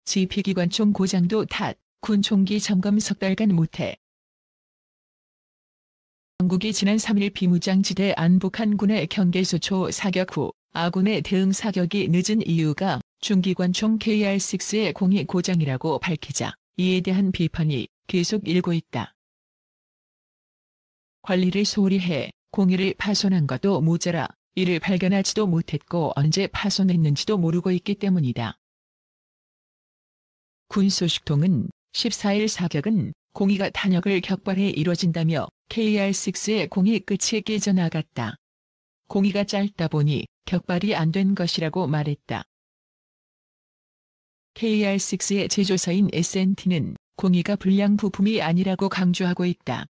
지피기관총 고장도 탓, 군 총기 점검 석 달간 못해. 당국이 지난 3일 비무장지대 안북한군의 경계수초 사격 후 아군의 대응 사격이 늦은 이유가 중기관총 KR-6의 공이 고장이라고 밝히자 이에 대한 비판이 계속 일고 있다. 관리를 소홀히 해 공이를 파손한 것도 모자라 이를 발견하지도 못했고 언제 파손했는지도 모르고 있기 때문이다. 군 소식통은 14일 사격은 공이가 탄약을 격발해 이뤄진다며 KR-6의 공이 끝이 깨져나갔다. 공이가 짧다 보니 격발이 안 된 것이라고 말했다. KR-6의 제조사인 S&T는 공이가 불량 부품이 아니라고 강조하고 있다.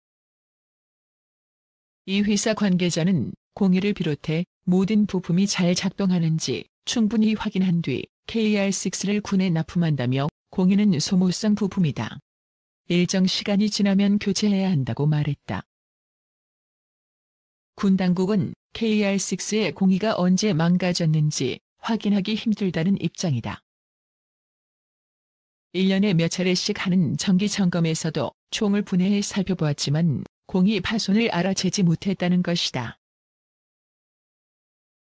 이 회사 관계자는 공이를 비롯해 모든 부품이 잘 작동하는지 충분히 확인한 뒤 KR-6를 군에 납품한다며 공이는 소모성 부품이다. 일정 시간이 지나면 교체해야 한다고 말했다. 군 당국은 KR-6의 공이가 언제 망가졌는지 확인하기 힘들다는 입장이다. 1년에 몇 차례씩 하는 정기 점검에서도 총을 분해해 살펴보았지만 공이 파손을 알아채지 못했다는 것이다.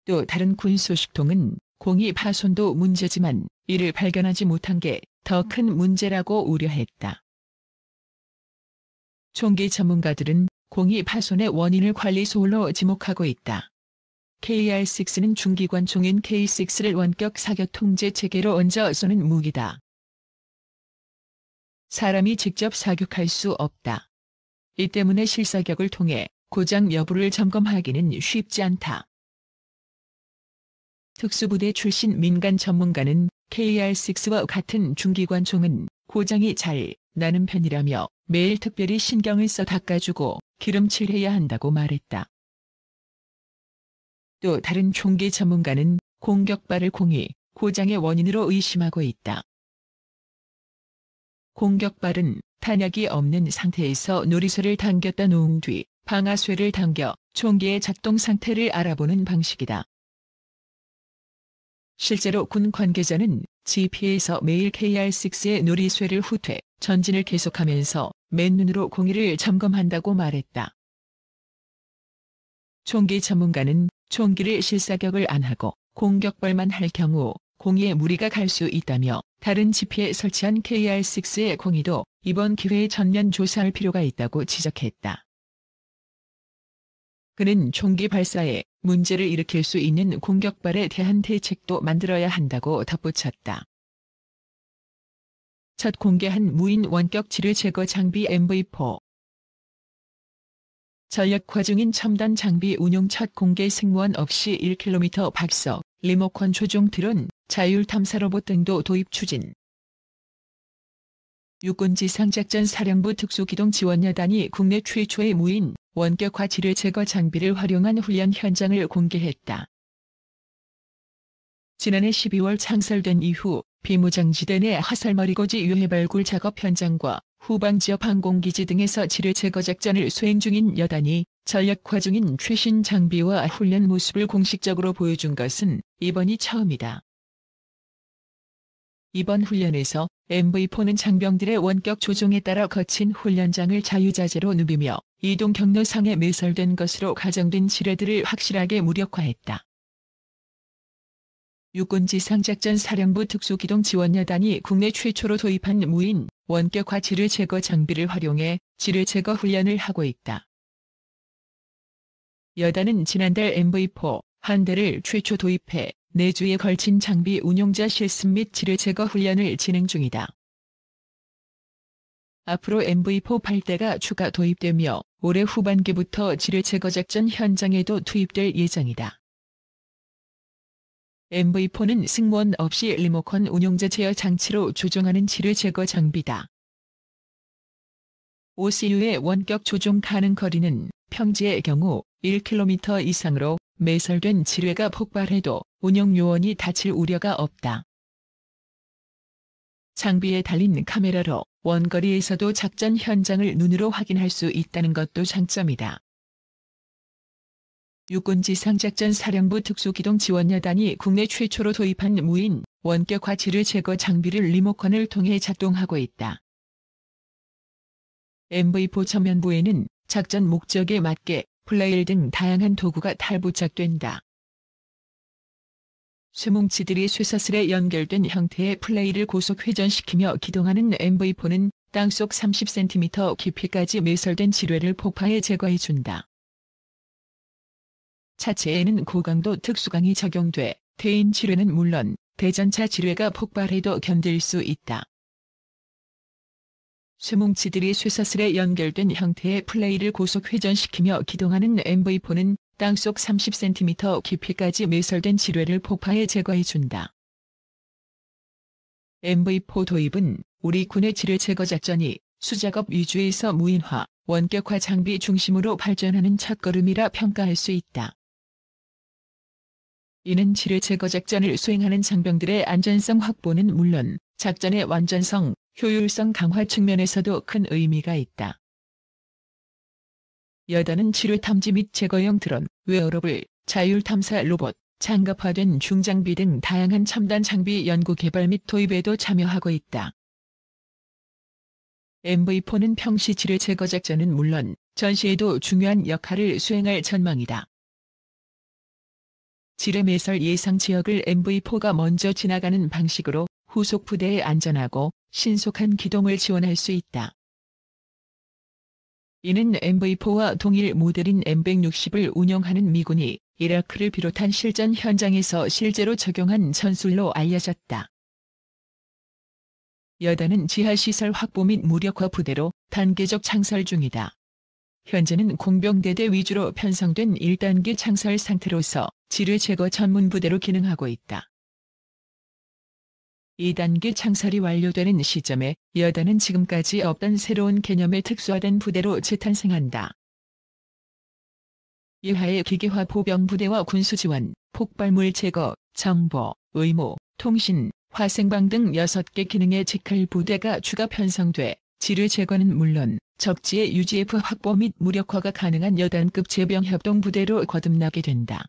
또 다른 군 소식통은 공이 파손도 문제지만 이를 발견하지 못한 게 더 큰 문제라고 우려했다. 총기 전문가들은 공이 파손의 원인을 관리 소홀로 지목하고 있다. KR-6는 중기관총인 K6를 원격 사격 통제 체계로 얹어 쏘는 무기다. 사람이 직접 사격할 수 없다. 이 때문에 실사격을 통해 고장 여부를 점검하기는 쉽지 않다. 특수부대 출신 민간 전문가는 KR-6와 같은 중기관총은 고장이 잘 나는 편이라며 매일 특별히 신경을 써 닦아주고 기름칠해야 한다고 말했다. 또 다른 총기 전문가는 공격발을 공이 고장의 원인으로 의심하고 있다. 공격발은 탄약이 없는 상태에서 누리쇠를 당겼다 놓은 뒤 방아쇠를 당겨 총기의 작동 상태를 알아보는 방식이다. 실제로 군 관계자는 GP에서 매일 KR-6의 누리쇠를 후퇴, 전진을 계속하면서 맨눈으로 공이를 점검한다고 말했다. 총기 전문가는 총기를 실사격을 안 하고 공격발만 할 경우 공이에 무리가 갈 수 있다며 다른 GP에 설치한 KR-6의 공이도 이번 기회에 전면 조사할 필요가 있다고 지적했다. 그는 총기 발사에 문제를 일으킬 수 있는 공격발에 대한 대책도 만들어야 한다고 덧붙였다. 첫 공개한 무인 원격 지뢰 제거 장비 MV4. 전력화 중인 첨단 장비 운용 첫 공개 승무원 없이 1km 박석, 리모컨 조종 드론, 자율 탐사 로봇 등도 도입 추진. 육군지상작전사령부 특수기동지원여단이 국내 최초의 무인 원격화 지뢰 제거 장비를 활용한 훈련 현장을 공개했다. 지난해 12월 창설된 이후 비무장지대 내 화살머리고지 유해 발굴 작업 현장과 후방지역 항공기지 등에서 지뢰 제거 작전을 수행 중인 여단이 전력화 중인 최신 장비와 훈련 모습을 공식적으로 보여준 것은 이번이 처음이다. 이번 훈련에서 MV4는 장병들의 원격 조종에 따라 거친 훈련장을 자유자재로 누비며 이동 경로상에 매설된 것으로 가정된 지뢰들을 확실하게 무력화했다. 육군지상작전사령부 특수기동지원여단이 국내 최초로 도입한 무인 원격화 지뢰 제거 장비를 활용해 지뢰 제거 훈련을 하고 있다. 여단은 지난달 MV4 한 대를 최초 도입해 4주에 걸친 장비 운용자 실습 및 지뢰 제거 훈련을 진행 중이다. 앞으로 MV4 8대가 추가 도입되며 올해 후반기부터 지뢰 제거 작전 현장에도 투입될 예정이다. MV4는 승무원 없이 리모컨 운용자 제어 장치로 조종하는 지뢰 제거 장비다. OCU의 원격 조종 가능 거리는 평지의 경우 1km 이상으로 매설된 지뢰가 폭발해도 운용 요원이 다칠 우려가 없다. 장비에 달린 카메라로 원거리에서도 작전 현장을 눈으로 확인할 수 있다는 것도 장점이다. 육군지상작전사령부 특수기동지원여단이 국내 최초로 도입한 무인 원격화 지뢰 제거 장비를 리모컨을 통해 작동하고 있다. MV4 전면부에는 작전 목적에 맞게 플레일 등 다양한 도구가 탈부착된다. 쇠뭉치들이 쇠사슬에 연결된 형태의 플레이를 고속 회전시키며 기동하는 MV4는 땅속 30cm 깊이까지 매설된 지뢰를 폭파해 제거해준다. 차체에는 고강도 특수강이 적용돼 대인 지뢰는 물론 대전차 지뢰가 폭발해도 견딜 수 있다. 쇠뭉치들이 쇠사슬에 연결된 형태의 플레이를 고속 회전시키며 기동하는 MV4는 땅속 30cm 깊이까지 매설된 지뢰를 폭파해 제거해준다. MV4 도입은 우리 군의 지뢰 제거 작전이 수작업 위주에서 무인화, 원격화 장비 중심으로 발전하는 첫걸음이라 평가할 수 있다. 이는 지뢰 제거 작전을 수행하는 장병들의 안전성 확보는 물론 작전의 완전성, 효율성 강화 측면에서도 큰 의미가 있다. 여단은 지뢰 탐지 및 제거용 드론, 웨어러블, 자율 탐사 로봇, 장갑화된 중장비 등 다양한 첨단 장비 연구 개발 및 도입에도 참여하고 있다. MV4는 평시 지뢰 제거 작전은 물론 전시에도 중요한 역할을 수행할 전망이다. 지뢰 매설 예상 지역을 MV4가 먼저 지나가는 방식으로 후속 부대의 안전하고 신속한 기동을 지원할 수 있다. 이는 MV4와 동일 모델인 M160을 운용하는 미군이 이라크를 비롯한 실전 현장에서 실제로 적용한 전술로 알려졌다. 여단은 지하시설 확보 및 무력화 부대로 단계적 창설 중이다. 현재는 공병대대 위주로 편성된 1단계 창설 상태로서 지뢰 제거 전문 부대로 기능하고 있다. 2단계 창설이 완료되는 시점에 여단은 지금까지 없던 새로운 개념의 특수화된 부대로 재탄생한다. 이하의 기계화 보병부대와 군수지원, 폭발물 제거, 정보, 의무, 통신, 화생방 등 6개 기능의 직할 부대가 추가 편성돼 지뢰 제거는 물론 적지의 UGF 확보 및 무력화가 가능한 여단급 제병협동부대로 거듭나게 된다.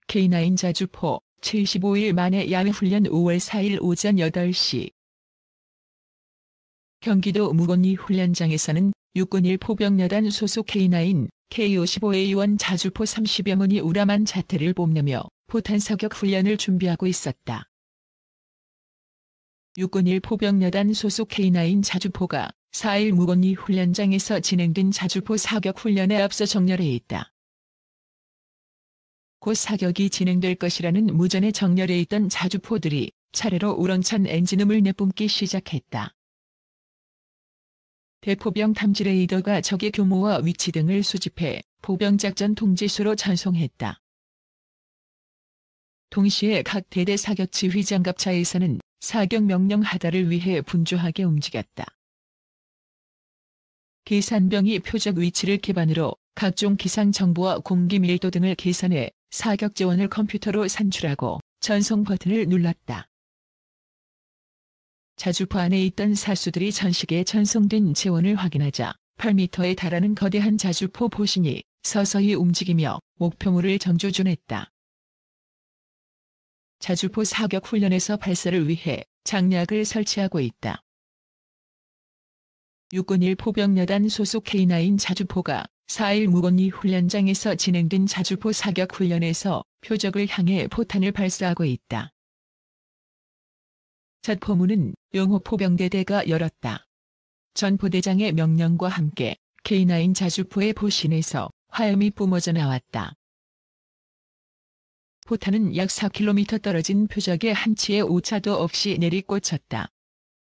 K9 자주포 75일 만에 야외훈련 5월 4일 오전 8시 경기도 무건리 훈련장에서는 육군 1포병여단 소속 K9, K55A1 자주포 30여 문이 우람한 자태를 뽐내며 포탄 사격 훈련을 준비하고 있었다. 육군 1포병여단 소속 K9 자주포가 4일 무건리 훈련장에서 진행된 자주포 사격 훈련에 앞서 정렬해 있다. 곧 사격이 진행될 것이라는 무전에 정렬해 있던 자주포들이 차례로 우렁찬 엔진음을 내뿜기 시작했다. 대포병 탐지 레이더가 적의 규모와 위치 등을 수집해 포병작전 통지수로 전송했다. 동시에 각 대대 사격 지휘 장갑차에서는 사격 명령 하달을 위해 분주하게 움직였다. 계산병이 표적 위치를 기반으로 각종 기상 정보와 공기 밀도 등을 계산해 사격 지원을 컴퓨터로 산출하고 전송 버튼을 눌렀다. 자주포 안에 있던 사수들이 전시계에 전송된 지원을 확인하자 8m에 달하는 거대한 자주포 보신이 서서히 움직이며 목표물을 정조준했다. 자주포 사격 훈련에서 발사를 위해 장약을 설치하고 있다. 육군 1포병여단 소속 K9 자주포가 4일 무건리 훈련장에서 진행된 자주포 사격 훈련에서 표적을 향해 포탄을 발사하고 있다. 첫 포문은 영호 포병대대가 열었다. 전 포대장의 명령과 함께 K9 자주포의 보신에서 화염이 뿜어져 나왔다. 포탄은 약 4km 떨어진 표적의 한치의 오차도 없이 내리꽂혔다.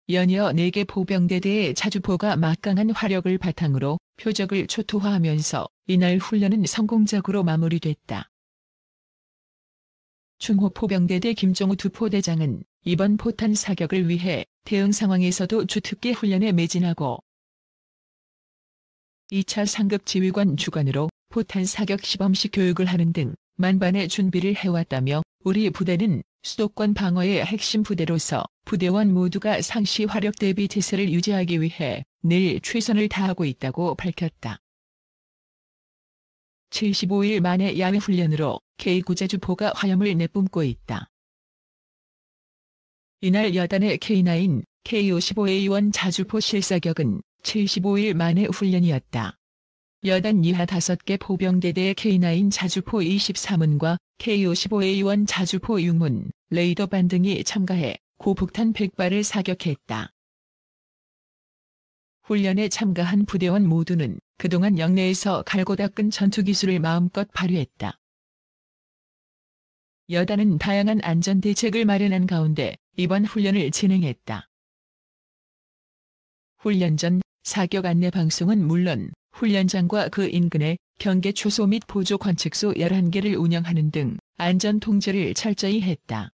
연이어 4개 포병대대의 자주포가 막강한 화력을 바탕으로 표적을 초토화하면서 이날 훈련은 성공적으로 마무리됐다. 중호 포병대대 김종우 두포대장은 이번 포탄 사격을 위해 대응 상황에서도 주특기 훈련에 매진하고 2차 상급 지휘관 주관으로 포탄 사격 시범식 교육을 하는 등 만반의 준비를 해왔다며 우리 부대는 수도권 방어의 핵심 부대로서 부대원 모두가 상시 화력 대비 태세를 유지하기 위해 늘 최선을 다하고 있다고 밝혔다. 75일 만에 야외 훈련으로 K9 자주포가 화염을 내뿜고 있다. 이날 여단의 K9, K55A1 자주포 실사격은 75일 만의 훈련이었다. 여단 이하 5개 포병대대의 K9 자주포 23문과 K55A1 자주포 6문, 레이더반 등이 참가해 고폭탄 100발을 사격했다. 훈련에 참가한 부대원 모두는 그동안 영내에서 갈고 닦은 전투기술을 마음껏 발휘했다. 여단은 다양한 안전대책을 마련한 가운데 이번 훈련을 진행했다. 훈련 전 사격 안내 방송은 물론 훈련장과 그 인근에 경계 초소 및 보조 관측소 11개를 운영하는 등 안전 통제를 철저히 했다.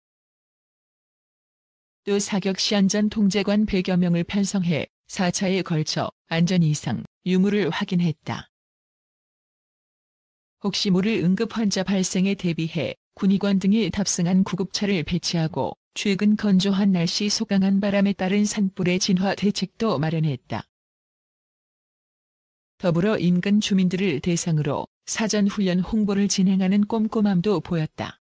또 사격 시 안전 통제관 100여 명을 편성해 4차에 걸쳐 안전 이상 유무를 확인했다. 혹시 모를 응급 환자 발생에 대비해 군의관 등이 탑승한 구급차를 배치하고 최근 건조한 날씨 속강한 바람에 따른 산불의 진화 대책도 마련했다. 더불어 인근 주민들을 대상으로 사전 훈련 홍보를 진행하는 꼼꼼함도 보였다.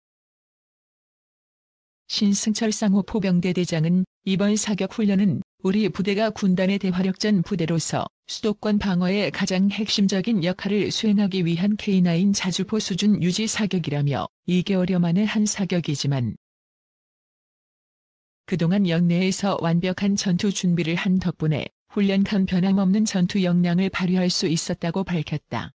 신승철 상호 포병대 대장은 이번 사격 훈련은 우리 부대가 군단의 대화력전 부대로서 수도권 방어에 가장 핵심적인 역할을 수행하기 위한 K9 자주포 수준 유지 사격이라며 2개월여 만에 한 사격이지만 그동안 영내에서 완벽한 전투 준비를 한 덕분에 훈련 간 변함없는 전투 역량을 발휘할 수 있었다고 밝혔다.